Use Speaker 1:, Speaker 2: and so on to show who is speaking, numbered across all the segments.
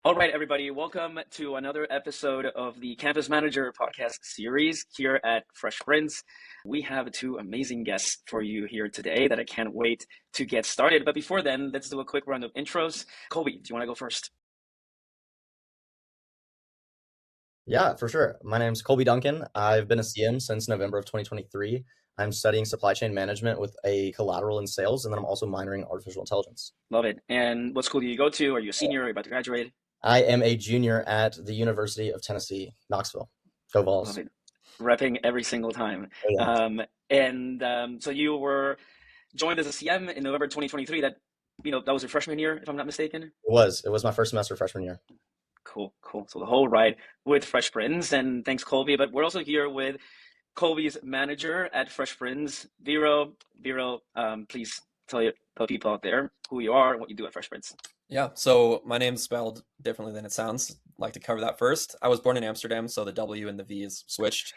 Speaker 1: All right, everybody, welcome to another episode of the Campus Manager podcast series here at Fresh Prince. We have two amazing guests for you here today that I can't wait to get started. But before then, let's do a quick round of intros. Colby, do you want to go first?
Speaker 2: Yeah, for sure. My name's Colby Duncan. I've been a CM since November of 2023. I'm studying supply chain management with a collateral in sales, and then I'm also minoring in artificial intelligence.
Speaker 1: Love it. And what school do you go to? Are you a senior? Are you about to graduate?
Speaker 2: I am a junior at the University of Tennessee, Knoxville. Go
Speaker 1: Love
Speaker 2: Vols.
Speaker 1: it. Repping every single time.
Speaker 2: Oh, yeah.
Speaker 1: So you were joined as a CM in November 2023. That was your freshman year, if I'm not mistaken.
Speaker 2: It was my first semester freshman year.
Speaker 1: Cool, cool. So the whole ride with Fresh Prince, and thanks, Colby. But we're also here with Colby's manager at Fresh Prince, Vero. Vero, please tell people out there who you are and what you do at Fresh Prince.
Speaker 3: Yeah, so my name's spelled differently than it sounds. Like to cover that first. I was born in Amsterdam, so the W and the V is switched,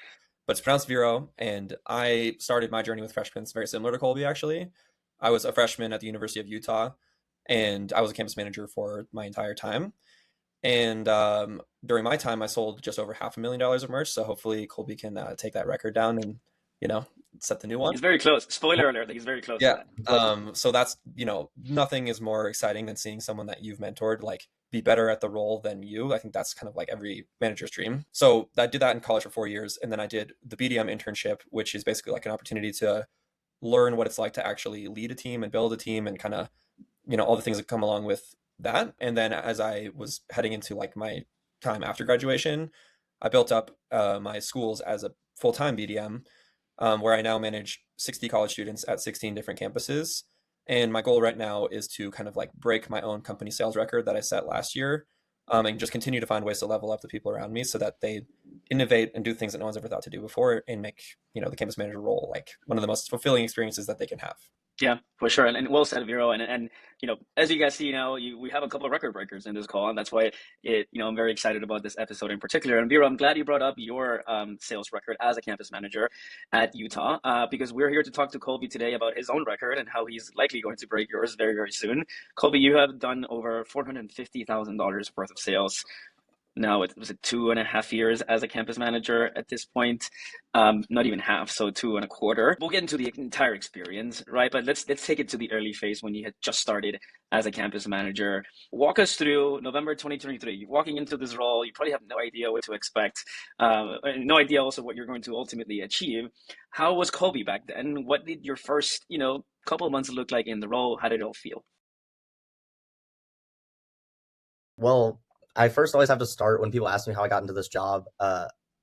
Speaker 3: but it's pronounced Vero. And I started my journey with Fresh Prince very similar to Colby, actually. I was a freshman at the University of Utah, and I was a campus manager for my entire time. And during my time, I sold just over $500,000 of merch. So hopefully Colby can take that record down and, you know, set the new one.
Speaker 1: He's very close. Spoiler alert, he's very close
Speaker 3: Yeah.
Speaker 1: to that.
Speaker 3: So that's, nothing is more exciting than seeing someone that you've mentored, like, be better at the role than you. I think that's kind of like every manager's dream. So I did that in college for 4 years. And then I did the BDM internship, which is basically like an opportunity to learn what it's like to actually lead a team and build a team and kind of, all the things that come along with that. And then as I was heading into like my time after graduation, I built up my schools as a full-time BDM, where I now manage 60 college students at 16 different campuses. And my goal right now is to kind of like break my own company sales record that I set last year, and just continue to find ways to level up the people around me so that they innovate and do things that no one's ever thought to do before, and make, the campus manager role like one of the most fulfilling experiences that they can have.
Speaker 1: Yeah, for sure. And well said, Vero. And as you guys see now, we have a couple of record breakers in this call, and that's why I'm very excited about this episode in particular. And Vero, I'm glad you brought up your sales record as a campus manager at Utah, because we're here to talk to Colby today about his own record and how he's likely going to break yours very, very soon. Colby, you have done over $450,000 worth of sales. Now it was 2.5 years as a campus manager at this point, not even half, so 2.25. We'll get into the entire experience, right? But let's take it to the early phase when you had just started as a campus manager. Walk us through November 2023. You're walking into this role, you probably have no idea what to expect, no idea also what you're going to ultimately achieve. How was Colby back then? What did your first, couple of months look like in the role? How did it all feel?
Speaker 2: Well, I first always have to start when people ask me how I got into this job,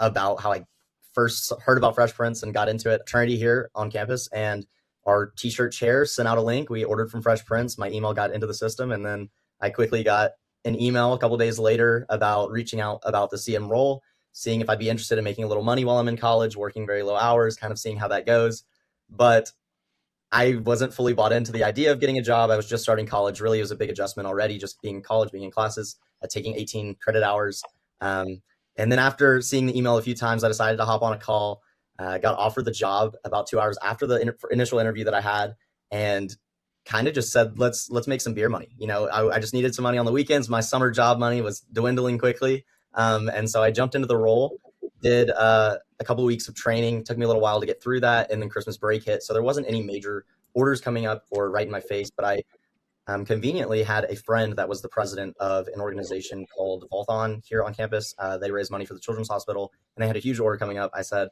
Speaker 2: about how I first heard about Fresh Prince and got into it. Trinity here on campus, and our t-shirt chair sent out a link. We ordered from Fresh Prince. My email got into the system, and then I quickly got an email a couple days later about reaching out about the CM role, seeing if I'd be interested in making a little money while I'm in college, working very low hours, kind of seeing how that goes. But I wasn't fully bought into the idea of getting a job. I was just starting college. Really, it was a big adjustment already, just being in college, being in classes, taking 18 credit hours. And then after seeing the email a few times, I decided to hop on a call, got offered the job about 2 hours after the initial interview that I had, and kind of just said, let's make some beer money. I just needed some money on the weekends. My summer job money was dwindling quickly. And so I jumped into the role, did a couple of weeks of training. Took me a little while to get through that, and then Christmas break hit. So there wasn't any major orders coming up or right in my face, but I conveniently had a friend that was the president of an organization called Volthon here on campus. They raise money for the Children's Hospital, and they had a huge order coming up. I said,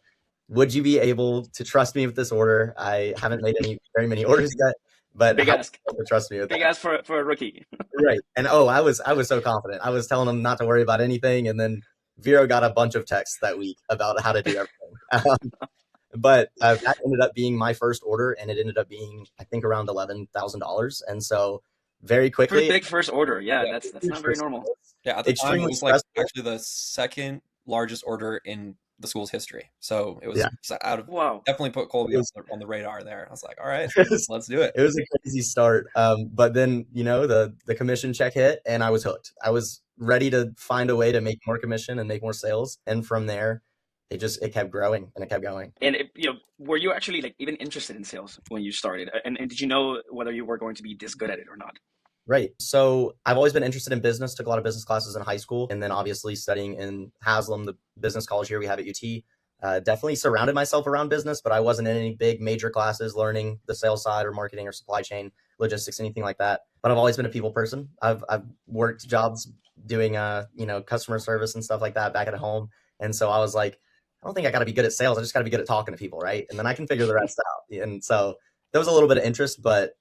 Speaker 2: would you be able to trust me with this order? I haven't made very many orders yet, but
Speaker 1: Big ask.
Speaker 2: To trust me with
Speaker 1: Big
Speaker 2: that?
Speaker 1: ask for a rookie.
Speaker 2: Right. And I was so confident. I was telling them not to worry about anything, and then Vero got a bunch of texts that week about how to do everything. But that ended up being my first order, and it ended up being, I think, around $11,000. And so very quickly,
Speaker 1: Pretty big first order. Yeah, that's not very normal.
Speaker 3: Yeah, at the time, it
Speaker 2: extremely
Speaker 3: was like
Speaker 2: stressful.
Speaker 3: actually the second largest order in the school's history. So it was
Speaker 2: Yeah.
Speaker 3: out of
Speaker 1: Wow.
Speaker 3: definitely put Colby
Speaker 2: It was-
Speaker 3: on the radar there. I was like, all right,
Speaker 2: It was,
Speaker 3: let's do it.
Speaker 2: it was a crazy start. But then, the commission check hit, and I was hooked. I was ready to find a way to make more commission and make more sales. And from there, it kept growing and it kept going.
Speaker 1: And were you actually like even interested in sales when you started? And did you know whether you were going to be this good at it or not?
Speaker 2: Right. So I've always been interested in business, took a lot of business classes in high school, and then obviously studying in Haslam, the business college here we have at UT. Definitely surrounded myself around business, but I wasn't in any big major classes learning the sales side or marketing or supply chain, logistics, anything like that. But I've always been a people person. I've worked jobs doing customer service and stuff like that back at home. And so I was like, I don't think I got to be good at sales. I just got to be good at talking to people, right? And then I can figure the rest out. And so there was a little bit of interest, but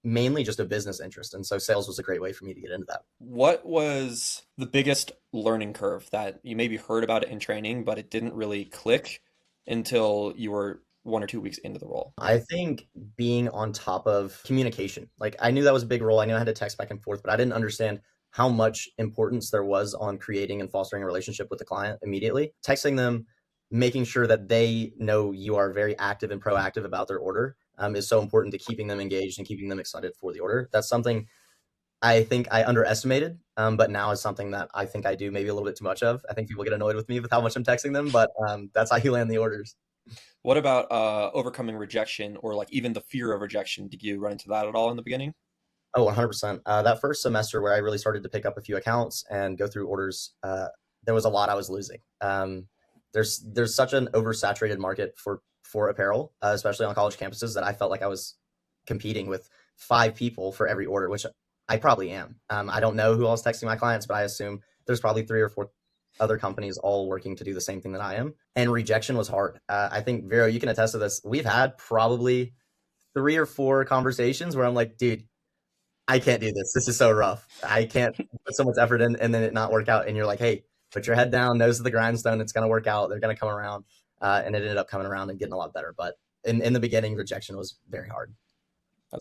Speaker 2: mainly just a business interest. And so sales was a great way for me to get into that.
Speaker 3: What was the biggest learning curve that you maybe heard about it in training, but it didn't really click until you were 1 or 2 weeks into the role?
Speaker 2: I think being on top of communication. Like I knew that was a big role. I knew I had to text back and forth, but I didn't understand how much importance there was on creating and fostering a relationship with the client immediately. Texting them, making sure that they know you are very active and proactive about their order is so important to keeping them engaged and keeping them excited for the order. That's something I think I underestimated, but now is something that I think I do maybe a little bit too much of. I think people get annoyed with me with how much I'm texting them, but that's how you land the orders.
Speaker 3: What about overcoming rejection or like even the fear of rejection? Did you run into that at all in the beginning?
Speaker 2: Oh, 100%. That first semester where I really started to pick up a few accounts and go through orders, there was a lot I was losing. There's such an oversaturated market for apparel, especially on college campuses, that I felt like I was competing with 5 people for every order, which I probably am. I don't know who else texting my clients, but I assume there's probably 3 or 4 other companies all working to do the same thing that I am. And rejection was hard. I think, Vero, you can attest to this. We've had probably 3 or 4 conversations where I'm like, dude, I can't do this. This is so rough. I can't put so much effort in and then it not work out. And you're like, hey, put your head down, nose to the grindstone. It's going to work out. They're going to come around. And it ended up coming around and getting a lot better. But in the beginning, rejection was very hard.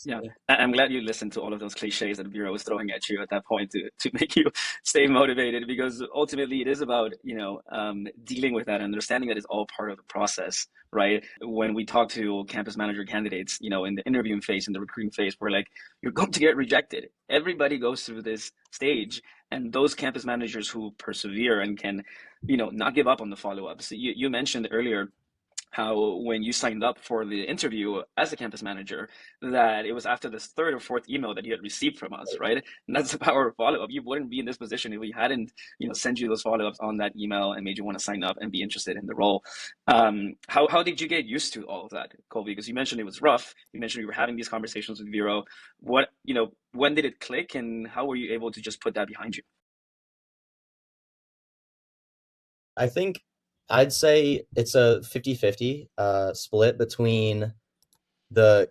Speaker 1: Yeah, I'm glad you listened to all of those cliches that Bureau was throwing at you at that point to make you stay motivated, because ultimately it is about, dealing with that and understanding that it's all part of the process, right? When we talk to campus manager candidates, in the interviewing phase, in the recruiting phase, we're like, you're going to get rejected. Everybody goes through this stage, and those campus managers who persevere and can, not give up on the follow-ups. You mentioned earlier how when you signed up for the interview as a campus manager, that it was after this third or fourth email that you had received from us, right? And that's the power of follow-up. You wouldn't be in this position if we hadn't, sent you those follow-ups on that email and made you want to sign up and be interested in the role. How did you get used to all of that, Colby? Because you mentioned it was rough. You mentioned you were having these conversations with Vero. When did it click, and how were you able to just put that behind you?
Speaker 2: I think I'd say it's a 50-50 split between the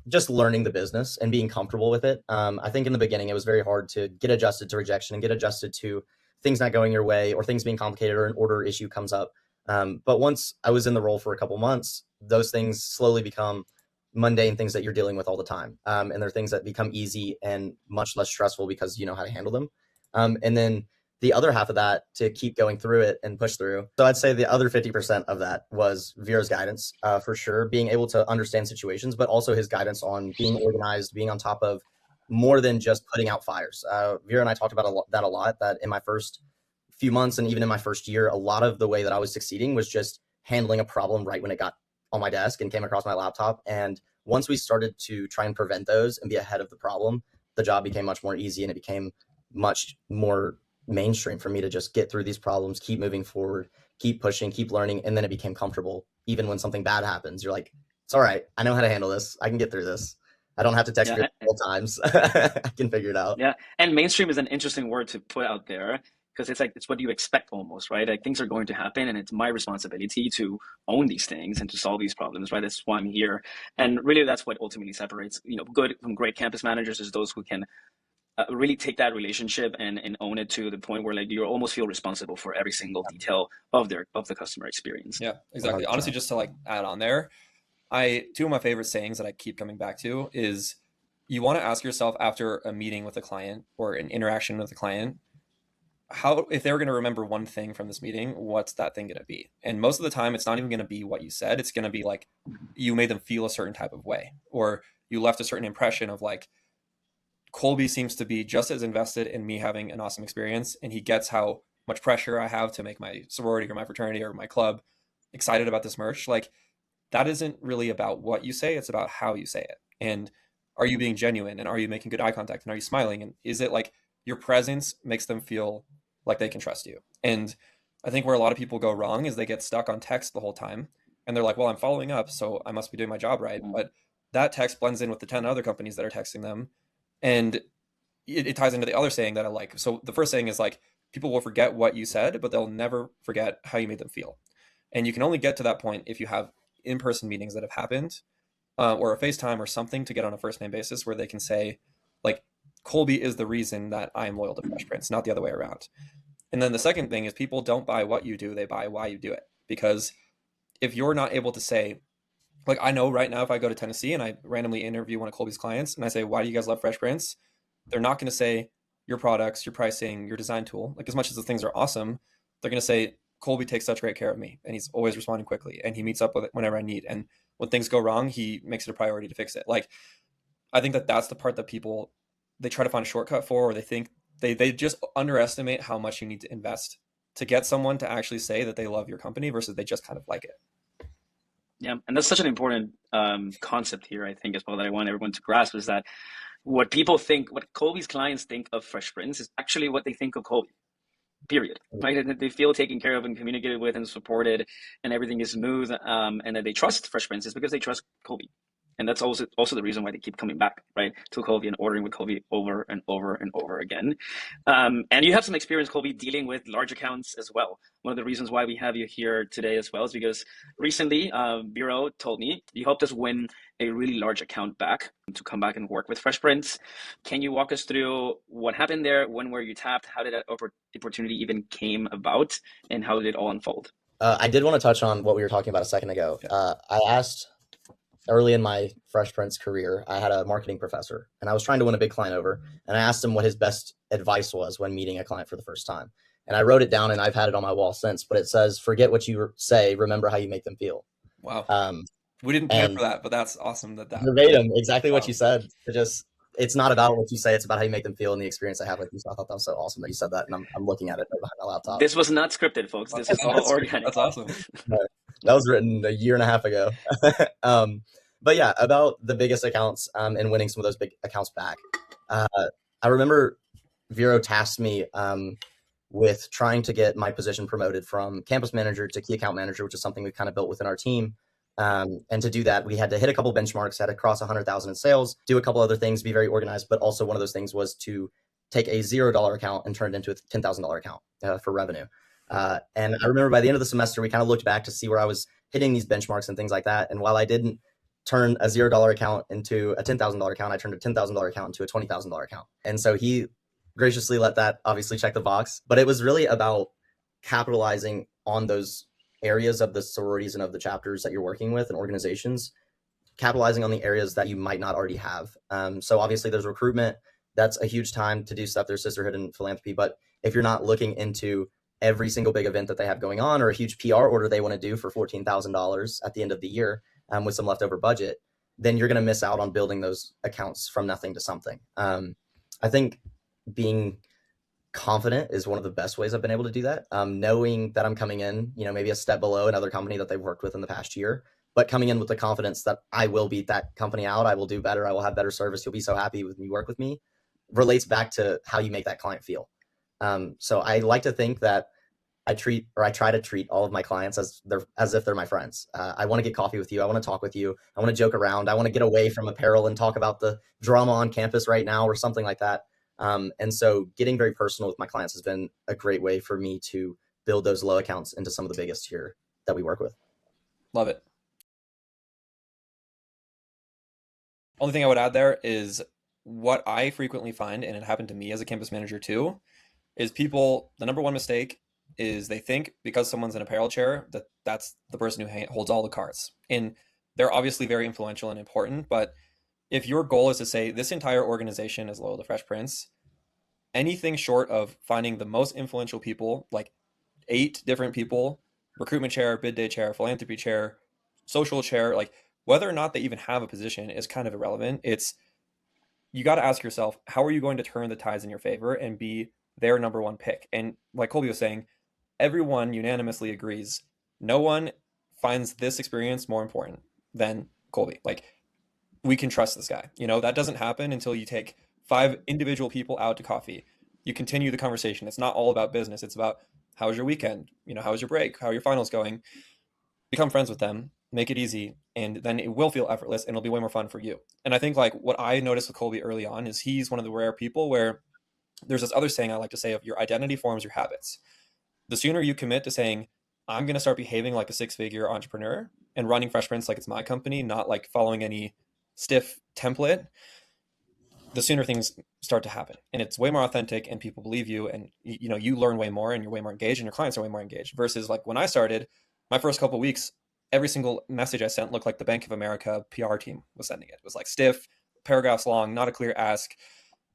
Speaker 2: just learning the business and being comfortable with it. I think in the beginning, it was very hard to get adjusted to rejection and get adjusted to things not going your way or things being complicated or an order issue comes up. But once I was in the role for a couple months, those things slowly become mundane things that you're dealing with all the time. And they're things that become easy and much less stressful because you know how to handle them. And then the other half of that to keep going through it and push through. So I'd say the other 50% of that was Veer's guidance, for sure, being able to understand situations, but also his guidance on being organized, being on top of more than just putting out fires. Veer and I talked about that a lot, that in my first few months and even in my first year, a lot of the way that I was succeeding was just handling a problem right when it got on my desk and came across my laptop. And once we started to try and prevent those and be ahead of the problem, the job became much more easy and it became much more mainstream for me to just get through these problems, keep moving forward, keep pushing, keep learning. And then it became comfortable. Even when something bad happens, you're like, it's all right. I know how to handle this. I can get through this. I don't have to text you
Speaker 1: Yeah,
Speaker 2: all times. I can figure it out.
Speaker 1: yeah. And mainstream is an interesting word to put out there, because it's like it's what you expect almost, right? Like things are going to happen, and it's my responsibility to own these things and to solve these problems, right? That's why I'm here. And really, that's what ultimately separates, good from great campus managers, is those who can really take that relationship and own it to the point where like you almost feel responsible for every single detail of the customer experience.
Speaker 3: Yeah, exactly.
Speaker 2: 100%.
Speaker 3: Honestly, just to like add on there, two of my favorite sayings that I keep coming back to is you want to ask yourself after a meeting with a client or an interaction with a client, how, if they're going to remember one thing from this meeting, what's that thing going to be? And most of the time, it's not even going to be what you said. It's going to be like you made them feel a certain type of way, or you left a certain impression of like, Colby seems to be just as invested in me having an awesome experience, and he gets how much pressure I have to make my sorority or my fraternity or my club excited about this merch. Like, that isn't really about what you say, it's about how you say it. And are you being genuine, and are you making good eye contact, and are you smiling, and is it like your presence makes them feel like they can trust you? And I think where a lot of people go wrong is they get stuck on text the whole time, and they're like, well, I'm following up, so I must be doing my job right. But that text blends in with the 10 other companies that are texting them, and it ties into the other saying that I like. So the first saying is like, people will forget what you said, but they'll never forget how you made them feel. And you can only get to that point if you have in-person meetings that have happened, or a FaceTime or something to get on a first name basis where they can say, like, Colby is the reason that I am loyal to Fresh Prince, not the other way around. And then the second thing is people don't buy what you do, they buy why you do it. Because if you're not able to say, like, I know right now if I go to Tennessee and I randomly interview one of Colby's clients and I say, why do you guys love Fresh Prince? They're not going to say your products, your pricing, your design tool. Like, as much as the things are awesome, they're going to say, Colby takes such great care of me, and he's always responding quickly, and he meets up with it whenever I need. And when things go wrong, he makes it a priority to fix it. Like, I think that that's the part that people, they try to find a shortcut for, or they think they just underestimate how much you need to invest to get someone to actually say that they love your company versus they just kind of like it.
Speaker 1: Yeah, and that's such an important concept here, I think, as well, that I want everyone to grasp, is that what people think, what Colby's clients think of Fresh Prince is actually what they think of Colby, period. Right? And that they feel taken care of and communicated with and supported, and everything is smooth, and that they trust Fresh Prince is because they trust Colby. And that's also the reason why they keep coming back, right, to Colby and ordering with Colby over and over and over again. And you have some experience, Colby, dealing with large accounts as well. One of the reasons why we have you here today as well is because recently, Bureau told me you helped us win a really large account back to come back and work with Fresh Prince. Can you walk us through what happened there? When were you tapped? How did that opportunity even came about? And how did it all unfold?
Speaker 2: I did want to touch on what we were talking about a second ago. I asked early in my Fresh Prince career, I had a marketing professor, and I was trying to win a big client over, and I asked him what his best advice was when meeting a client for the first time. And I wrote it down, and I've had it on my wall since, but it says, forget what you say, remember how you make them feel.
Speaker 3: Wow. We didn't plan for that, but that's awesome. That
Speaker 2: verbatim, exactly what you said. It's not about what you say, it's about how you make them feel and the experience I have with you. So I thought that was so awesome that you said that, and I'm looking at it right behind my laptop.
Speaker 1: This was not scripted, folks. This is all organic.
Speaker 3: That's awesome.
Speaker 2: That was written a year and a half ago. But yeah, about the biggest accounts and winning some of those big accounts back. I remember Vero tasked me with trying to get my position promoted from campus manager to key account manager, which is something we kind of built within our team. And to do that, we had to hit a couple benchmarks, had to cross 100,000 in sales, do a couple other things, be very organized. But also one of those things was to take a $0 account and turn it into a $10,000 account for revenue. And I remember by the end of the semester, we kind of looked back to see where I was hitting these benchmarks and things like that. And while I didn't turn a $0 account into a $10,000 account, I turned a $10,000 account into a $20,000 account. And so he graciously let that obviously check the box. But it was really about capitalizing on those areas of the sororities and of the chapters that you're working with and organizations, capitalizing on the areas that you might not already have. So obviously there's recruitment. That's a huge time to do stuff. There's sisterhood and philanthropy. But if you're not looking into every single big event that they have going on, or a huge PR order they want to do for $14,000 at the end of the year with some leftover budget, then you're going to miss out on building those accounts from nothing to something. I think being confident is one of the best ways I've been able to do that. Knowing that I'm coming in, maybe a step below another company that they've worked with in the past year, but coming in with the confidence that I will beat that company out. I will do better. I will have better service. You'll be so happy with me, work with me, relates back to how you make that client feel. So I like to think that I try to treat all of my clients as if they're my friends. I want to get coffee with you. I want to talk with you. I want to joke around. I want to get away from apparel and talk about the drama on campus right now or something like that. And so getting very personal with my clients has been a great way for me to build those low accounts into some of the biggest here that we work with.
Speaker 3: Love it. Only thing I would add there is what I frequently find, and it happened to me as a campus manager too, is people, the number one mistake is they think because someone's in apparel chair that that's the person who holds all the cards. And they're obviously very influential and important, but if your goal is to say this entire organization is loyal to Fresh Prince, anything short of finding the most influential people, like 8 different people, recruitment chair, bid day chair, philanthropy chair, social chair, like whether or not they even have a position is kind of irrelevant. It's, you got to ask yourself, how are you going to turn the tides in your favor and be their number one pick? And like Colby was saying, everyone unanimously agrees, no one finds this experience more important than Colby. Like, we can trust this guy. That doesn't happen until you take 5 individual people out to coffee. You continue the conversation. It's not all about business. It's about, how was your weekend? How was your break? How are your finals going? Become friends with them, make it easy, and then it will feel effortless and it'll be way more fun for you. And I think like what I noticed with Colby early on is he's one of the rare people where there's this other saying I like to say of your identity forms your habits. The sooner you commit to saying, I'm going to start behaving like a 6-figure entrepreneur and running Fresh Prince like it's my company, not like following any stiff template, the sooner things start to happen. And it's way more authentic and people believe you, and you learn way more and you're way more engaged and your clients are way more engaged. Versus like when I started, my first couple of weeks, every single message I sent looked like the Bank of America PR team was sending it. It was like stiff, paragraphs long, not a clear ask.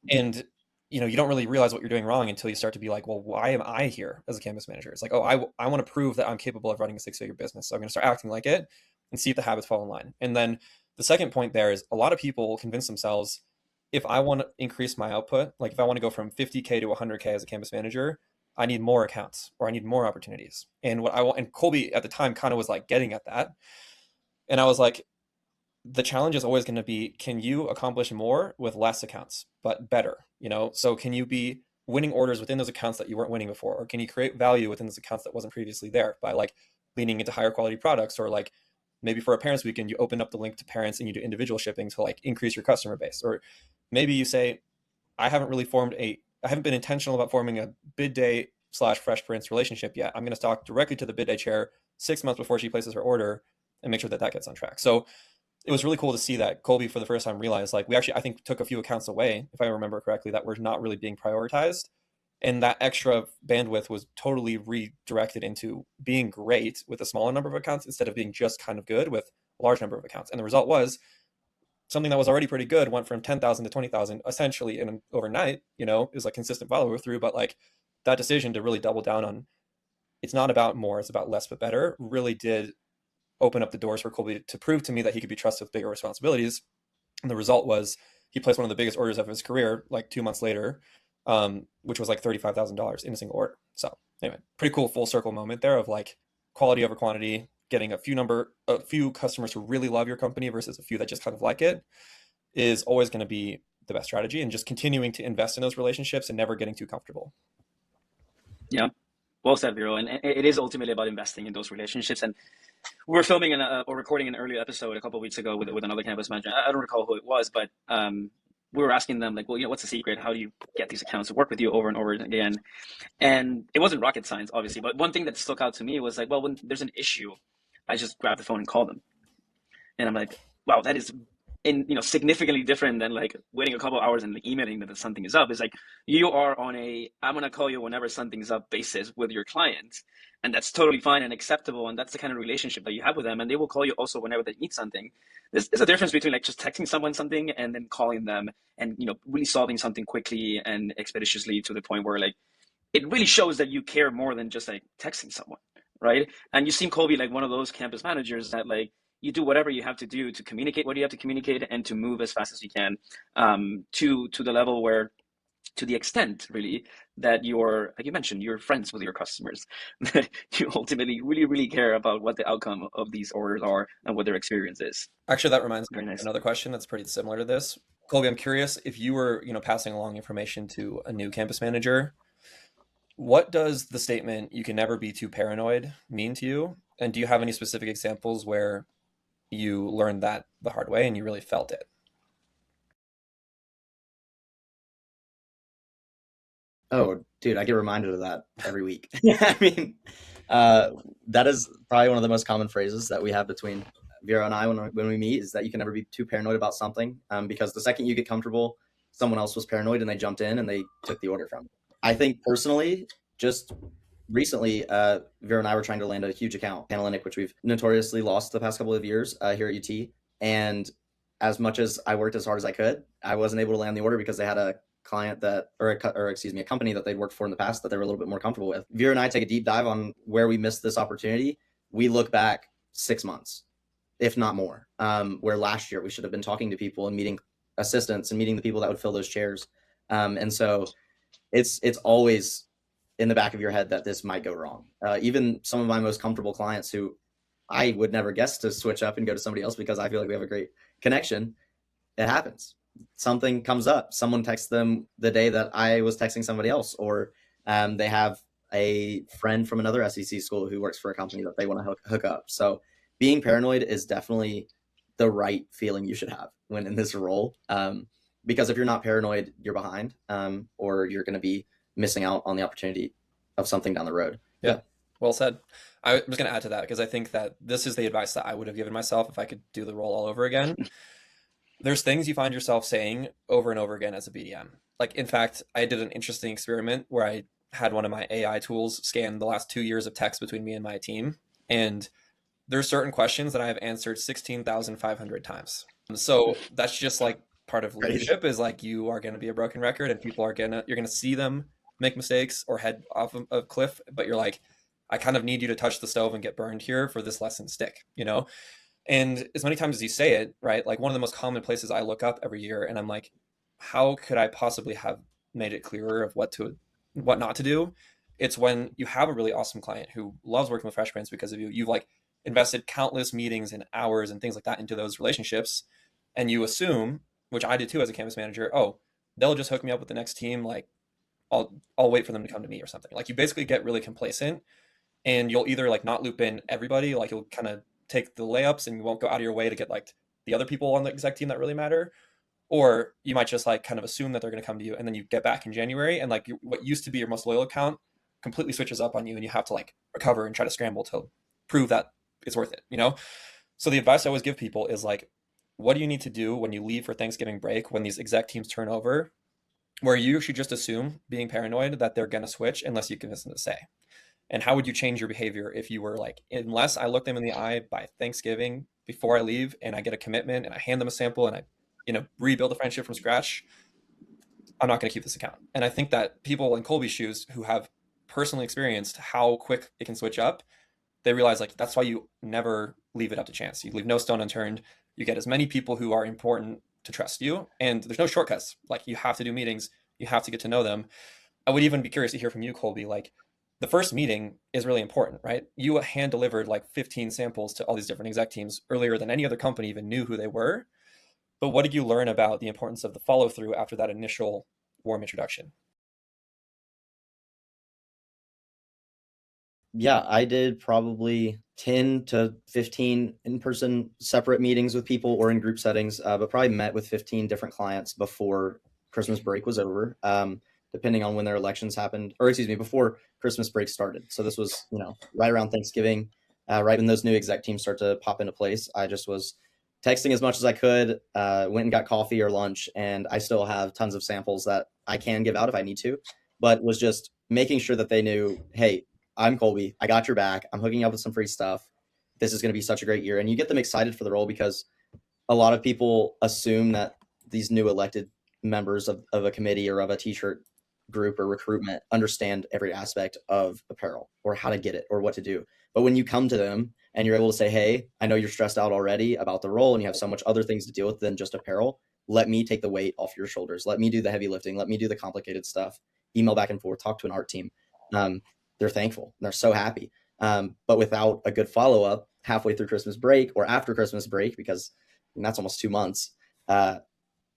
Speaker 3: And you don't really realize what you're doing wrong until you start to be like, well, why am I here as a campus manager? It's like, oh, I want to prove that I'm capable of running a 6-figure business. So I'm going to start acting like it and see if the habits fall in line. And then the second point there is a lot of people convince themselves, if I want to increase my output, like if I want to go from 50K to 100K as a campus manager, I need more accounts or I need more opportunities. And what I want, and Colby at the time kind of was like getting at that. And I was like, the challenge is always going to be, can you accomplish more with less accounts, but better? So can you be winning orders within those accounts that you weren't winning before? Or can you create value within those accounts that wasn't previously there by like leaning into higher quality products? Or like maybe for a parents weekend, you open up the link to parents and you do individual shipping to like increase your customer base. Or maybe you say, I haven't been intentional about forming a bid day / Fresh Prince relationship yet. I'm going to talk directly to the bid day chair 6 months before she places her order and make sure that gets on track. So it was really cool to see that Colby for the first time realized, like, we actually, I think, took a few accounts away, if I remember correctly, that were not really being prioritized. And that extra bandwidth was totally redirected into being great with a smaller number of accounts instead of being just kind of good with a large number of accounts. And the result was something that was already pretty good went from 10,000 to 20,000 essentially in an overnight. It was like consistent follow through, but like that decision to really double down on, it's not about more, it's about less but better, really did open up the doors for Colby to prove to me that he could be trusted with bigger responsibilities. And the result was he placed one of the biggest orders of his career like 2 months later, which was like $35,000 in a single order. So anyway, pretty cool full circle moment there of like quality over quantity, getting a few customers who really love your company versus a few that just kind of like it is always going to be the best strategy, and just continuing to invest in those relationships and never getting too comfortable.
Speaker 1: Yeah. Well said, Vero. And it is ultimately about investing in those relationships. And we were filming or recording an earlier episode a couple of weeks ago with another campus manager. I don't recall who it was, but we were asking them like, well, what's the secret? How do you get these accounts to work with you over and over again? And it wasn't rocket science, obviously. But one thing that stuck out to me was like, well, when there's an issue, I just grab the phone and call them. And I'm like, wow, that is significantly different than like waiting a couple of hours and like emailing that something is up. It's like you are on I'm going to call you whenever something's up basis with your clients. And that's totally fine and acceptable. And that's the kind of relationship that you have with them. And they will call you also whenever they need something. There's a difference between like just texting someone something and then calling them and, really solving something quickly and expeditiously to the point where like it really shows that you care more than just like texting someone. Right. And you seem, Colby, like one of those campus managers that like you do whatever you have to do to communicate what you have to communicate and to move as fast as you can to the level where, to the extent really that you're, like you mentioned, you're friends with your customers, that you ultimately really, really care about what the outcome of these orders are and what their experience is.
Speaker 3: Actually, that reminds me
Speaker 1: Very
Speaker 3: of
Speaker 1: nice.
Speaker 3: another question that's pretty similar to this. Colby, I'm curious if you were, passing along information to a new campus manager, what does the statement, you can never be too paranoid, mean to you? And do you have any specific examples where you learned that the hard way and you really felt it?
Speaker 2: Oh, dude, I get reminded of that every week. I mean, that is probably one of the most common phrases that we have between Vero and I when we meet, is that you can never be too paranoid about something, because the second you get comfortable, someone else was paranoid and they jumped in and they took the order from you. I think personally, just recently, Vero and I were trying to land a huge account, Analytic, which we've notoriously lost the past couple of years here at UT. And as much as I worked as hard as I could, I wasn't able to land the order because they had a client that, a company that they'd worked for in the past that they were a little bit more comfortable with. Vero and I take a deep dive on where we missed this opportunity. We look back 6 months, if not more, where last year we should have been talking to people and meeting assistants and meeting the people that would fill those chairs. And so it's always in the back of your head that this might go wrong. Even some of my most comfortable clients who I would never guess to switch up and go to somebody else because I feel like we have a great connection. it happens. Something comes up. Someone texts them the day that I was texting somebody else, or they have a friend from another SEC school who works for a company that they want to hook up. So being paranoid is definitely the right feeling you should have when in this role. Because if you're not paranoid, you're behind, or you're going to be missing out on the opportunity of something down the road.
Speaker 3: Yeah. Well said. I was going to add to that because I think that this is the advice that I would have given myself if I could do the role all over again. There's things you find yourself saying over and over again as a BDM. Like, in fact, I did an interesting experiment where I had one of my AI tools scan the last 2 years of text between me and my team. And there's certain questions that I have answered 16,500 times. So that's just like part of leadership is like you are going to be a broken record and people are you're going to see them make mistakes or head off of a cliff, but you're like, I kind of need you to touch the stove and get burned here for this lesson to stick, you know? And as many times as you say it, right? Like one of the most common places I look up every year and I'm like, how could I possibly have made it clearer of what not to do? It's when you have a really awesome client who loves working with Fresh Prince because of you. You've like invested countless meetings and hours and things like that into those relationships. And you assume, which I did too as a campus manager, oh, they'll just hook me up with the next team. Like I'll wait for them to come to me or something. Like you basically get really complacent and you'll either like not loop in everybody, like you'll kind of take the layups and you won't go out of your way to get like the other people on the exec team that really matter. Or you might just like kind of assume that they're going to come to you and then you get back in January and like what used to be your most loyal account completely switches up on you and you have to like recover and try to scramble to prove that it's worth it, you know? So the advice I always give people is like, what do you need to do when you leave for Thanksgiving break, when these exec teams turn over, where you should just assume, being paranoid, that they're going to switch unless you convince them to stay? And how would you change your behavior if you were like, unless I look them in the eye by Thanksgiving before I leave and I get a commitment and I hand them a sample and I, rebuild a friendship from scratch, I'm not going to keep this account. And I think that people in Colby's shoes who have personally experienced how quick it can switch up, they realize like that's why you never leave it up to chance. You leave no stone unturned. You get as many people who are important to trust you, and there's no shortcuts. Like you have to do meetings, you have to get to know them. I would even be curious to hear from you, Colby. Like the first meeting is really important, right? You hand delivered like 15 samples to all these different exec teams earlier than any other company even knew who they were. But what did you learn about the importance of the follow through after that initial warm introduction?
Speaker 2: Yeah, I did probably 10 to 15 in-person separate meetings with people or in group settings, but probably met with 15 different clients before Christmas break was over, depending on when their elections happened, or excuse me, before Christmas break started. So this was, right around Thanksgiving, right when those new exec teams start to pop into place. I just was texting as much as I could, went and got coffee or lunch, and I still have tons of samples that I can give out if I need to, but was just making sure that they knew, hey, I'm Colby. I got your back. I'm hooking up with some free stuff. This is going to be such a great year. And you get them excited for the role because a lot of people assume that these new elected members of a committee or of a t-shirt group or recruitment understand every aspect of apparel or how to get it or what to do. But when you come to them and you're able to say, hey, I know you're stressed out already about the role and you have so much other things to deal with than just apparel. Let me take the weight off your shoulders. Let me do the heavy lifting. Let me do the complicated stuff. Email back and forth, talk to an art team. They're thankful. They're so happy. But without a good follow-up halfway through Christmas break or after Christmas break, because that's almost 2 months,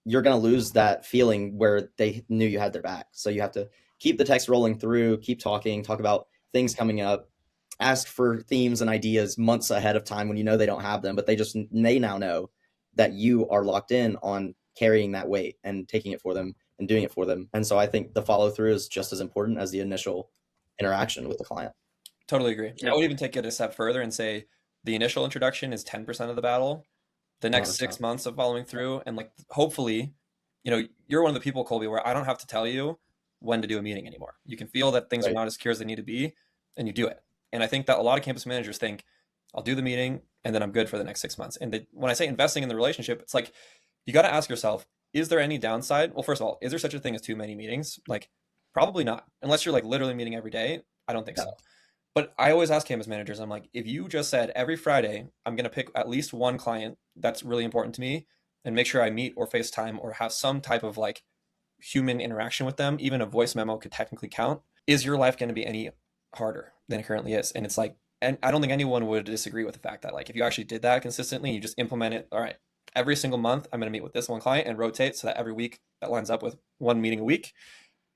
Speaker 2: you're going to lose that feeling where they knew you had their back. So you have to keep the text rolling through, keep talking, talk about things coming up, ask for themes and ideas months ahead of time when you know they don't have them, but they now know that you are locked in on carrying that weight and taking it for them and doing it for them. And so I think the follow-through is just as important as the initial interaction with the client.
Speaker 3: Totally agree. Yeah. I would even take it a step further and say the initial introduction is 10% of the battle. The next 100%. 6 months of following through, and like hopefully, you're one of the people, Colby, where I don't have to tell you when to do a meeting anymore. You can feel that things are not as secure as they need to be, and you do it. And I think that a lot of campus managers think, I'll do the meeting and then I'm good for the next 6 months. And when I say investing in the relationship, it's like you got to ask yourself, is there any downside? Well, first of all, is there such a thing as too many meetings? Like probably not, unless you're like literally meeting every day. I don't think so. But I always ask campus managers, I'm like, if you just said every Friday, I'm going to pick at least one client that's really important to me and make sure I meet or FaceTime or have some type of like human interaction with them, even a voice memo could technically count. Is your life going to be any harder than it currently is? And it's like, and I don't think anyone would disagree with the fact that like, if you actually did that consistently, you just implement it. All right, every single month, I'm going to meet with this one client and rotate so that every week that lines up with one meeting a week.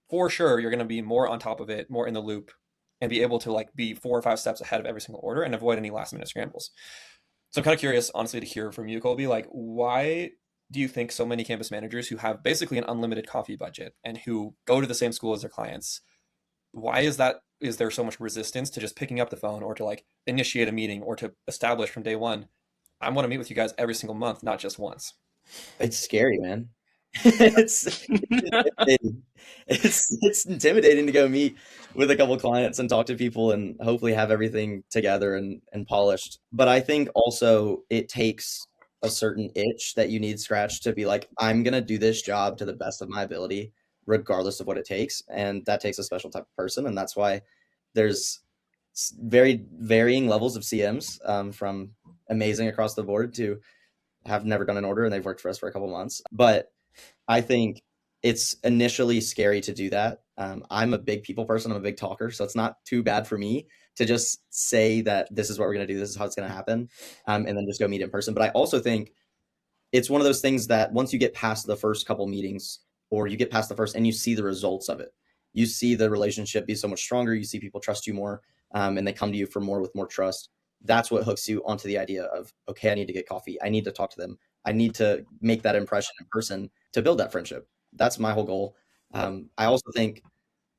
Speaker 3: For sure, you're going to be more on top of it, more in the loop, and be able to like be 4 or 5 steps ahead of every single order and avoid any last minute scrambles. So I'm kind of curious, honestly, to hear from you, Colby, like why do you think so many campus managers who have basically an unlimited coffee budget and who go to the same school as their clients, why is that? Is there so much resistance to just picking up the phone or to like initiate a meeting or to establish from day one, I want to meet with you guys every single month, not just once?
Speaker 2: It's scary, man. it's intimidating. It's intimidating to go meet with a couple clients and talk to people and hopefully have everything together and polished. But I think also it takes a certain itch that you need scratched to be like, I'm gonna do this job to the best of my ability, regardless of what it takes. And that takes a special type of person. And that's why there's very varying levels of CMs, from amazing across the board to have never done an order and they've worked for us for a couple months. But I think it's initially scary to do that. I'm a big people person. I'm a big talker. So it's not too bad for me to just say that this is what we're going to do. This is how it's going to happen. And then just go meet in person. But I also think it's one of those things that once you get past the first couple meetings, or you get past the first and you see the results of it, you see the relationship be so much stronger. You see people trust you more, and they come to you for more with more trust. That's what hooks you onto the idea of, okay, I need to get coffee. I need to talk to them. I need to make that impression in person to build that friendship. That's my whole goal. I also think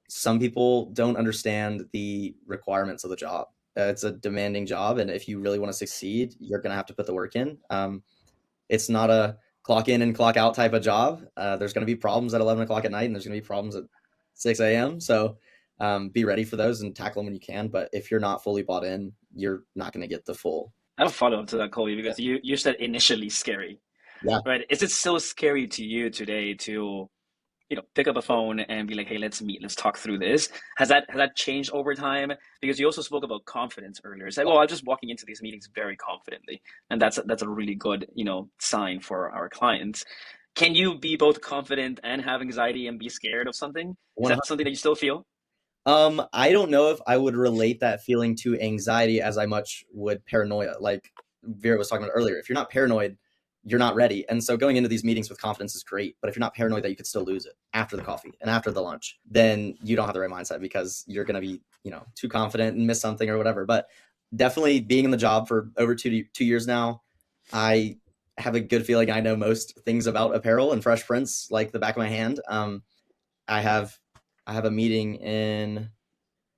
Speaker 2: some people don't understand the requirements of the job. It's a demanding job. And if you really want to succeed, you're going to have to put the work in. It's not a clock in and clock out type of job. There's going to be problems at 11 o'clock at night, and there's going to be problems at 6 a.m. So be ready for those and tackle them when you can. But if you're not fully bought in, you're not going to get the full.
Speaker 1: I have a follow up to that, Colby, because you said initially scary.
Speaker 2: Yeah.
Speaker 1: Right. Is it still scary to you today to, pick up a phone and be like, hey, let's meet, let's talk through this? Has that changed over time? Because you also spoke about confidence earlier. It's like, well, I'm just walking into these meetings very confidently. And that's a really good, sign for our clients. Can you be both confident and have anxiety and be scared of something? Is that something that you still feel?
Speaker 2: I don't know if I would relate that feeling to anxiety as I much would paranoia. Like Vera was talking about earlier, if you're not paranoid, you're not ready. And so going into these meetings with confidence is great. But if you're not paranoid that you could still lose it after the coffee and after the lunch, then you don't have the right mindset, because you're going to be, too confident and miss something or whatever. But definitely being in the job for over 2 years now, I have a good feeling I know most things about apparel and fresh prints like the back of my hand. I have a meeting in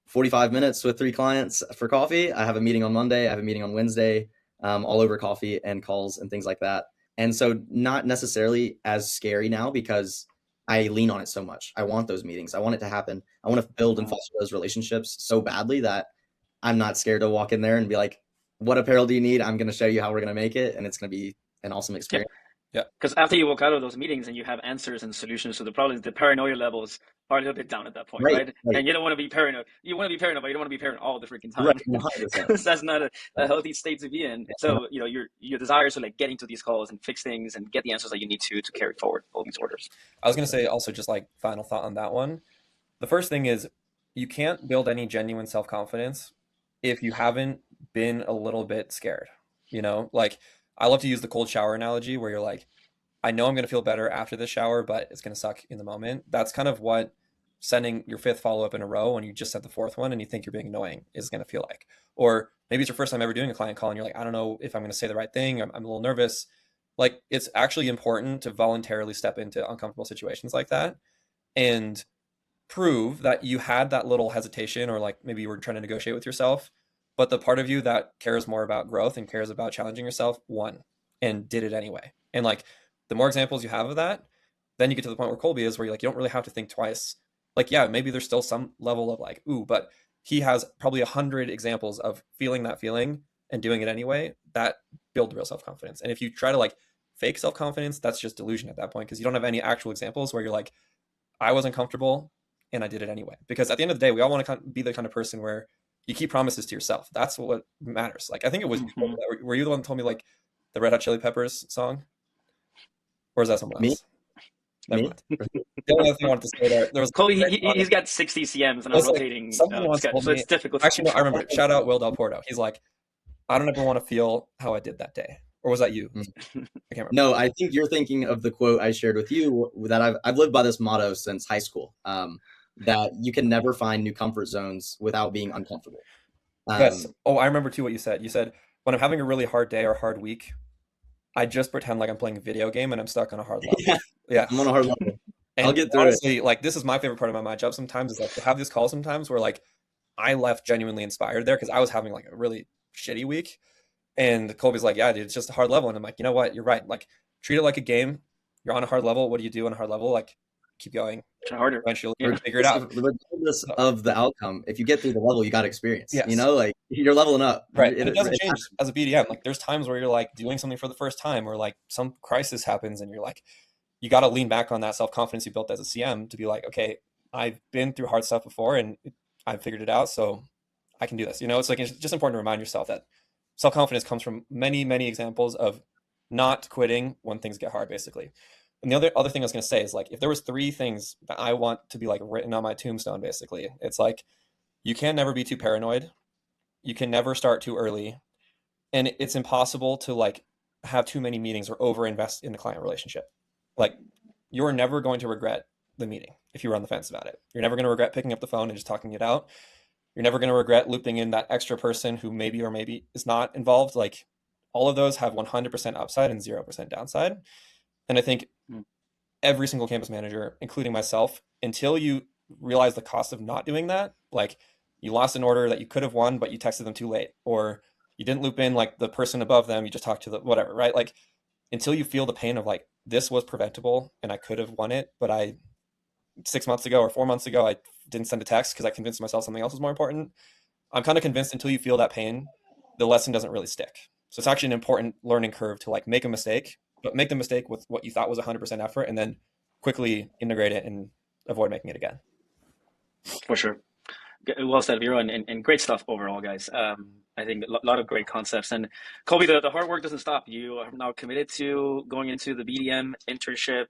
Speaker 2: 45 minutes with 3 clients for coffee. I have a meeting on Monday. I have a meeting on Wednesday, all over coffee and calls and things like that. And so not necessarily as scary now, because I lean on it so much. I want those meetings. I want it to happen. I want to build and foster those relationships so badly that I'm not scared to walk in there and be like, what apparel do you need? I'm going to show you how we're going to make it. And it's going to be an awesome experience.
Speaker 3: Yeah.
Speaker 1: Because after you walk out of those meetings and you have answers and solutions to the problems, the paranoia levels are a little bit down at that point, right? And you don't want to be paranoid. You want to be paranoid, but you don't want to be paranoid all the freaking time. Right. That's not a healthy state to be in. So, your desires are like getting to these calls and fix things and get the answers that you need to carry forward all these orders.
Speaker 3: I was going to say also, just like final thought on that one. The first thing is, you can't build any genuine self-confidence if you haven't been a little bit scared. Like, I love to use the cold shower analogy, where you're like, I know I'm going to feel better after the shower, but it's going to suck in the moment. That's kind of what sending your 5th follow-up in a row when you just sent the 4th one and you think you're being annoying is going to feel like. Or maybe it's your first time ever doing a client call and you're like, I don't know if I'm going to say the right thing. I'm a little nervous. Like, it's actually important to voluntarily step into uncomfortable situations like that and prove that you had that little hesitation, or like maybe you were trying to negotiate with yourself, but the part of you that cares more about growth and cares about challenging yourself won and did it anyway. And like, the more examples you have of that, then you get to the point where Colby is, where you're like, you don't really have to think twice. Like, yeah, maybe there's still some level of like, ooh, but he has probably 100 examples of feeling that feeling and doing it anyway. That build real self-confidence. And if you try to like fake self-confidence, that's just delusion at that point, because you don't have any actual examples where you're like, I wasn't comfortable and I did it anyway. Because at the end of the day, we all want to be the kind of person where you keep promises to yourself. That's what matters. Like, I think it was, were you the one that told me like the Red Hot Chili Peppers song? Or is that someone else?
Speaker 2: Me?
Speaker 3: The only other thing I wanted to say there was
Speaker 1: Colby, he's got 60 CMs and I'm rotating.
Speaker 3: So
Speaker 1: it's difficult.
Speaker 3: Actually, no, I remember. Shout out Will Del Porto. He's like, I don't ever want to feel how I did that day. or was that you?
Speaker 2: Mm.
Speaker 3: I can't remember.
Speaker 2: No, I think you're thinking of the quote I shared with you that I've lived by this motto since high school, that you can never find new comfort zones without being uncomfortable.
Speaker 3: Yes.
Speaker 2: Um,
Speaker 3: Oh, I remember too what you said. You said, when I'm having a really hard day or hard week, I just pretend like I'm playing a video game and I'm stuck on a hard level.
Speaker 2: yeah,
Speaker 3: Yeah.
Speaker 2: I'm on a hard level. I'll
Speaker 3: And
Speaker 2: get through it.
Speaker 3: honestly, like this is my favorite part of my job sometimes is like to have this call sometimes where like I left genuinely inspired there because I was having like a really shitty week. And Colby's like, yeah, dude, it's just a hard level. And I'm like, you know what? You're right. Like, treat it like a game. You're on a hard level. What do you do on a hard level? Like, keep going.
Speaker 1: Try harder.
Speaker 3: Eventually, you'll
Speaker 1: Yeah.
Speaker 3: figure it out.
Speaker 2: Regardless
Speaker 3: So,
Speaker 2: of the outcome, if you get through the level, you got experience. You
Speaker 3: yes.
Speaker 2: know, like you're leveling up.
Speaker 3: Right. And it doesn't change as a BDM. Like, there's times where you're like doing something for the first time or like some crisis happens and you're like, you got to lean back on that self confidence you built as a CM to be like, okay, I've been through hard stuff before and I've figured it out. So I can do this. You know, it's like, it's just important to remind yourself that self confidence comes from many, many examples of not quitting when things get hard, basically. And the other thing I was going to say is like, if there was 3 things that I want to be like written on my tombstone, basically, it's like, you can never be too paranoid. You can never start too early. And it's impossible to like have too many meetings or over invest in the client relationship. Like, you're never going to regret the meeting if you were on the fence about it. You're never going to regret picking up the phone and just talking it out. You're never going to regret looping in that extra person who maybe or maybe is not involved. Like, all of those have 100% upside and 0% downside. And I think
Speaker 1: Mm.
Speaker 3: every single campus manager, including myself, until you realize the cost of not doing that, like you lost an order that you could have won, but you texted them too late, or you didn't loop in like the person above them, you just talked to the whatever, right? Like, until you feel the pain of like, this was preventable and I could have won it, but 6 months ago or 4 months ago, I didn't send a text because I convinced myself something else was more important. I'm kind of convinced until you feel that pain, the lesson doesn't really stick. So it's actually an important learning curve to like make a mistake, but make the mistake with what you thought was 100% effort and then quickly integrate it and avoid making it again.
Speaker 1: For sure. Well said, Vero, and great stuff overall, guys. I think a lot of great concepts. And Colby, the hard work doesn't stop. You are now committed to going into the BDM internship.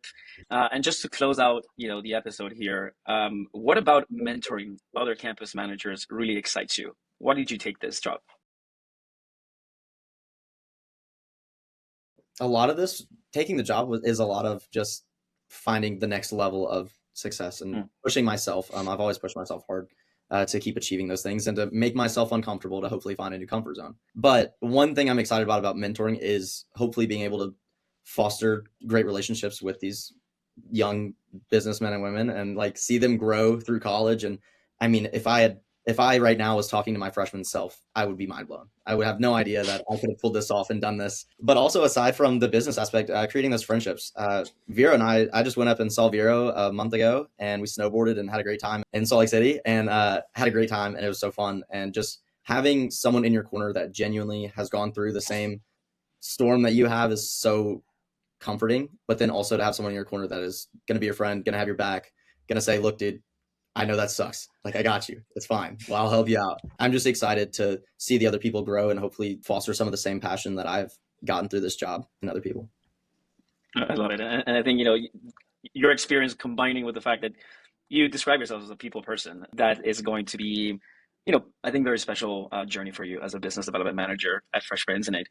Speaker 1: And just to close out, the episode here, what about mentoring other campus managers really excites you? Why did you take this job?
Speaker 2: A lot of this taking the job is a lot of just finding the next level of success and pushing myself. I've always pushed myself hard to keep achieving those things and to make myself uncomfortable to hopefully find a new comfort zone. But one thing I'm excited about mentoring is hopefully being able to foster great relationships with these young businessmen and women and like see them grow through college. And I mean, if I right now was talking to my freshman self, I would be mind blown. I would have no idea that I could have pulled this off and done this. But also aside from the business aspect, creating those friendships, Vero and I just went up and saw Vero a month ago and we snowboarded and had a great time in Salt Lake City and had a great time. And it was so fun. And just having someone in your corner that genuinely has gone through the same storm that you have is so comforting. But then also to have someone in your corner that is going to be your friend, going to have your back, going to say, look, dude, I know that sucks. Like, I got you. It's fine. Well, I'll help you out. I'm just excited to see the other people grow and hopefully foster some of the same passion that I've gotten through this job in other people.
Speaker 1: I love it. And I think, your experience combining with the fact that you describe yourself as a people person, that is going to be, I think very special journey for you as a business development manager at Fresh Prince. And I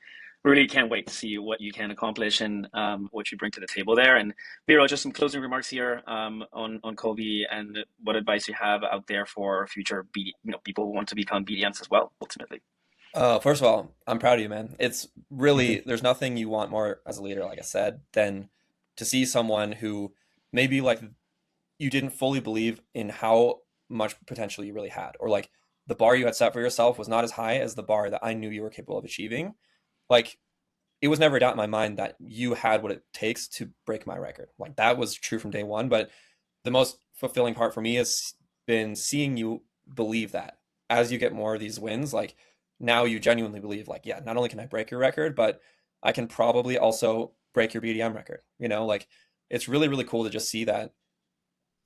Speaker 1: really can't wait to see what you can accomplish and what you bring to the table there. And Vero, just some closing remarks here on Colby and what advice you have out there for future people who want to become BDMs as well, ultimately.
Speaker 3: First of all, I'm proud of you, man. It's really, there's nothing you want more as a leader, like I said, than to see someone who maybe like you didn't fully believe in how much potential you really had, or like the bar you had set for yourself was not as high as the bar that I knew you were capable of achieving. Like, it was never a doubt in my mind that you had what it takes to break my record. Like, that was true from day one. But the most fulfilling part for me has been seeing you believe that as you get more of these wins, like now you genuinely believe like, yeah, not only can I break your record, but I can probably also break your BDM record. Like, it's really, really cool to just see that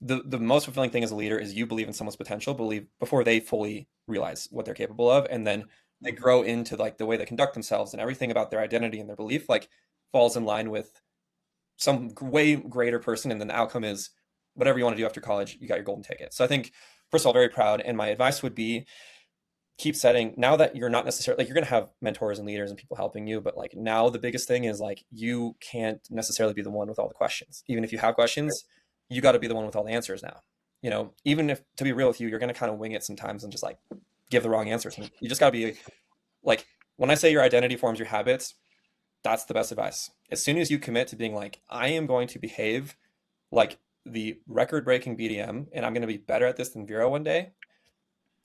Speaker 3: the most fulfilling thing as a leader is you believe in someone's potential, believe before they fully realize what they're capable of, and then they grow into like the way they conduct themselves and everything about their identity and their belief like falls in line with some way greater person, and then the outcome is whatever you want to do after college, you got your golden ticket. So I think, first of all, very proud, and my advice would be keep setting, now that you're not necessarily like, you're going to have mentors and leaders and people helping you, but like now the biggest thing is like you can't necessarily be the one with all the questions. Even if you have questions, you got to be the one with all the answers now. You know, even if, to be real with you, you're going to kind of wing it sometimes and just like give the wrong answers. And you just got to be like, when I say your identity forms your habits, that's the best advice. As soon as you commit to being like, I am going to behave like the record-breaking BDM and I'm going to be better at this than Vero one day,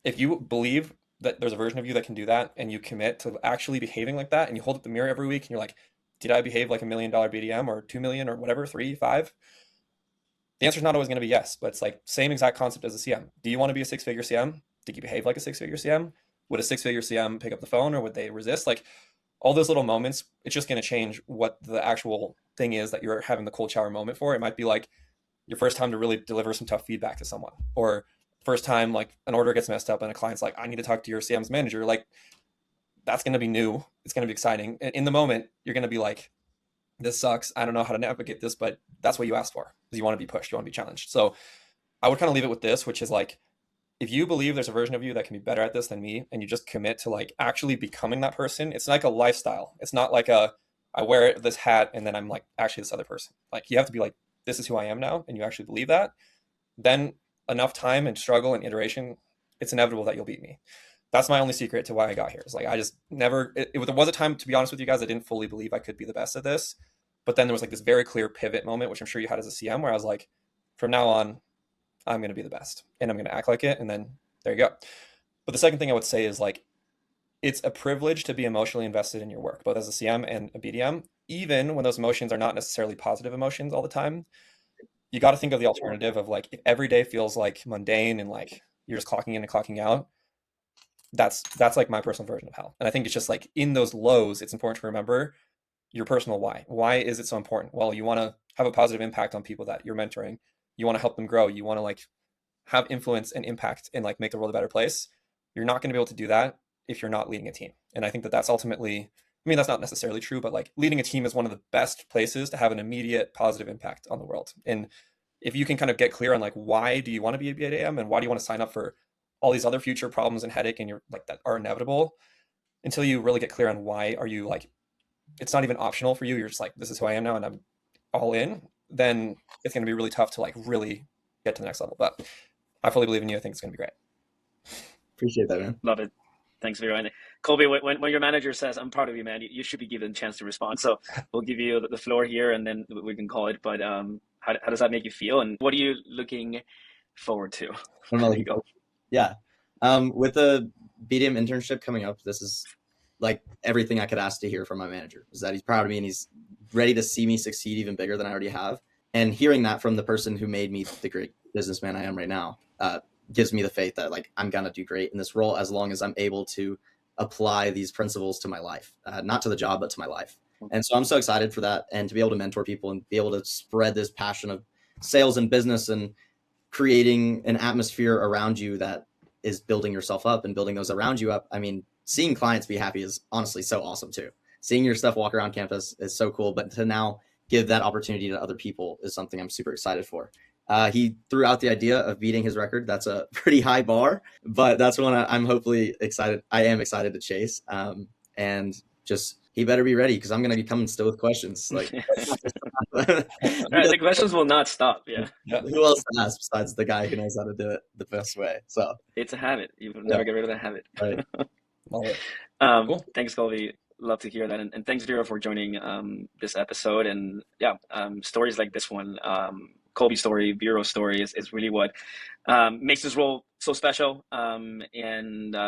Speaker 3: if you believe that there's a version of you that can do that and you commit to actually behaving like that and you hold up the mirror every week and you're like, did I behave like $1 million BDM or 2 million or whatever, 3, 5? The answer is not always going to be yes, but it's like same exact concept as a CM. Do you want to be a 6-figure CM? Did you behave like a 6-figure CM? Would a 6-figure CM pick up the phone or would they resist? Like all those little moments, it's just going to change what the actual thing is that you're having the cold shower moment for. It might be like your first time to really deliver some tough feedback to someone, or first time like an order gets messed up and a client's like, I need to talk to your CM's manager. Like that's going to be new. It's going to be exciting. In the moment, you're going to be like, this sucks. I don't know how to navigate this, but that's what you asked for, because you want to be pushed. You want to be challenged. So I would kind of leave it with this, which is like, if you believe there's a version of you that can be better at this than me, and you just commit to like actually becoming that person, it's like a lifestyle. It's not like I wear this hat and then I'm like actually this other person. Like you have to be like, this is who I am now. And you actually believe that, then enough time and struggle and iteration, it's inevitable that you'll beat me. That's my only secret to why I got here. It's like, I just never, there was a time, to be honest with you guys, I didn't fully believe I could be the best at this. But then there was like this very clear pivot moment, which I'm sure you had as a CM, where I was like, from now on, I'm going to be the best and I'm going to act like it. And then there you go. But the second thing I would say is like, it's a privilege to be emotionally invested in your work, both as a CM and a BDM, even when those emotions are not necessarily positive emotions all the time. You got to think of the alternative of like, if every day feels like mundane and like you're just clocking in and clocking out, that's like my personal version of hell. And I think it's just like in those lows, it's important to remember your personal why. Why is it so important? Well, you want to have a positive impact on people that you're mentoring. You want to help them grow. You want to like have influence and impact and like make the world a better place. You're not going to be able to do that if you're not leading a team. And I think that that's ultimately, I mean, that's not necessarily true, but like leading a team is one of the best places to have an immediate positive impact on the world. And if you can kind of get clear on like, why do you want to be a BAM and why do you want to sign up for all these other future problems and headache and you're like that are inevitable, until you really get clear on why are you like, it's not even optional for you. You're just like, this is who I am now and I'm all in, then it's going to be really tough to like really get to the next level. But I fully believe in you. I think it's going to be great.
Speaker 2: Appreciate that, man.
Speaker 1: Love it. Thanks, Vero. And Colby, when your manager says, I'm proud of you, man, you should be given a chance to respond. So we'll give you the floor here and then we can call it. But how does that make you feel? And what are you looking forward to? There you go.
Speaker 2: Yeah. With the BDM internship coming up, this is like everything I could ask to hear from my manager, is that he's proud of me and he's ready to see me succeed even bigger than I already have. And hearing that from the person who made me the great businessman I am right now, gives me the faith that like I'm going to do great in this role as long as I'm able to apply these principles to my life, not to the job, but to my life. And so I'm so excited for that, and to be able to mentor people and be able to spread this passion of sales and business and creating an atmosphere around you that is building yourself up and building those around you up. I mean, seeing clients be happy is honestly so awesome too. Seeing your stuff walk around campus is so cool, but to now give that opportunity to other people is something I'm super excited for. He threw out the idea of beating his record. That's a pretty high bar, but that's one I'm hopefully excited. I am excited to chase. And just, he better be ready, because I'm going to be coming still with questions. Like,
Speaker 1: the questions will not stop. Yeah.
Speaker 2: Who else to ask besides the guy who knows how to do it the best way? So
Speaker 1: it's a habit. You will never get rid of that habit.
Speaker 2: Right.
Speaker 1: Cool. Thanks, Colby. Love to hear that. And thanks, Vero, for joining this episode. And yeah, stories like this one, Colby's story, Vero's story is really what makes this role so special. And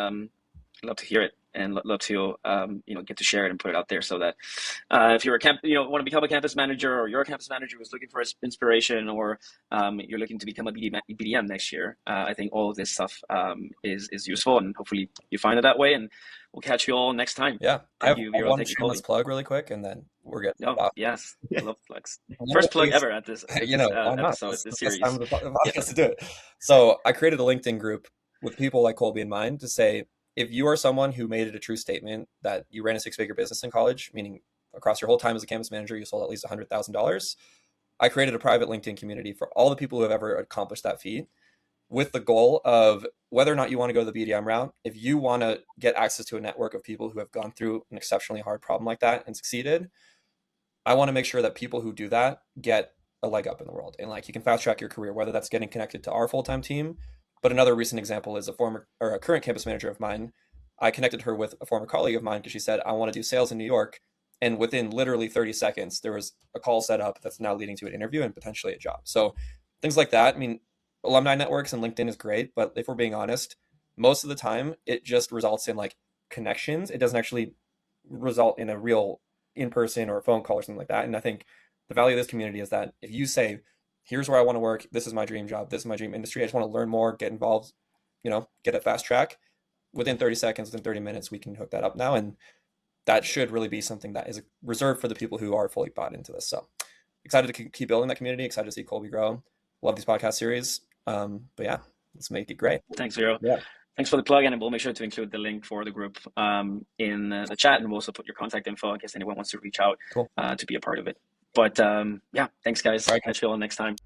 Speaker 1: love to hear it, and love to get to share it and put it out there, so that if you're want to become a campus manager, or you're a campus manager who's looking for inspiration, or you're looking to become a BDM next year, I think all of this stuff is useful, and hopefully you find it that way. And we'll catch you all next time.
Speaker 3: Yeah, I have one shameless plug really quick, and then we're good.
Speaker 1: Oh, yes, I love plugs. First plug ever at this episode, this series.
Speaker 3: Time of the podcast to do it. So I created a LinkedIn group with people like Colby in mind to say, if you are someone who made it a true statement that you ran a 6-figure business in college, meaning across your whole time as a campus manager, you sold at least $100,000, I created a private LinkedIn community for all the people who have ever accomplished that feat. with the goal of whether or not you want to go the BDM route. If you want to get access to a network of people who have gone through an exceptionally hard problem like that and succeeded, I want to make sure that people who do that get a leg up in the world, and like you can fast track your career, whether that's getting connected to our full-time team. But another recent example is a former or a current campus manager of mine. I connected her with a former colleague of mine because she said, I want to do sales in New York. And within literally 30 seconds, there was a call set up that's now leading to an interview and potentially a job. So things like that. I mean, alumni networks and LinkedIn is great, but if we're being honest, most of the time it just results in like connections. It doesn't actually result in a real in-person or a phone call or something like that. And I think the value of this community is that if you say, here's where I want to work, this is my dream job, this is my dream industry, I just want to learn more, get involved, get a fast track, within 30 seconds, within 30 minutes, we can hook that up now. And that should really be something that is reserved for the people who are fully bought into this. So excited to keep building that community, excited to see Colby grow. Love these podcast series. But yeah, let's make it great.
Speaker 1: Thanks, Vero.
Speaker 3: Yeah.
Speaker 1: Thanks for the plug, and we'll make sure to include the link for the group in the chat, and we'll also put your contact info in case anyone wants to reach out
Speaker 3: Cool.
Speaker 1: to be a part of it. But yeah, thanks, guys.
Speaker 3: All right.
Speaker 1: Catch you all next time.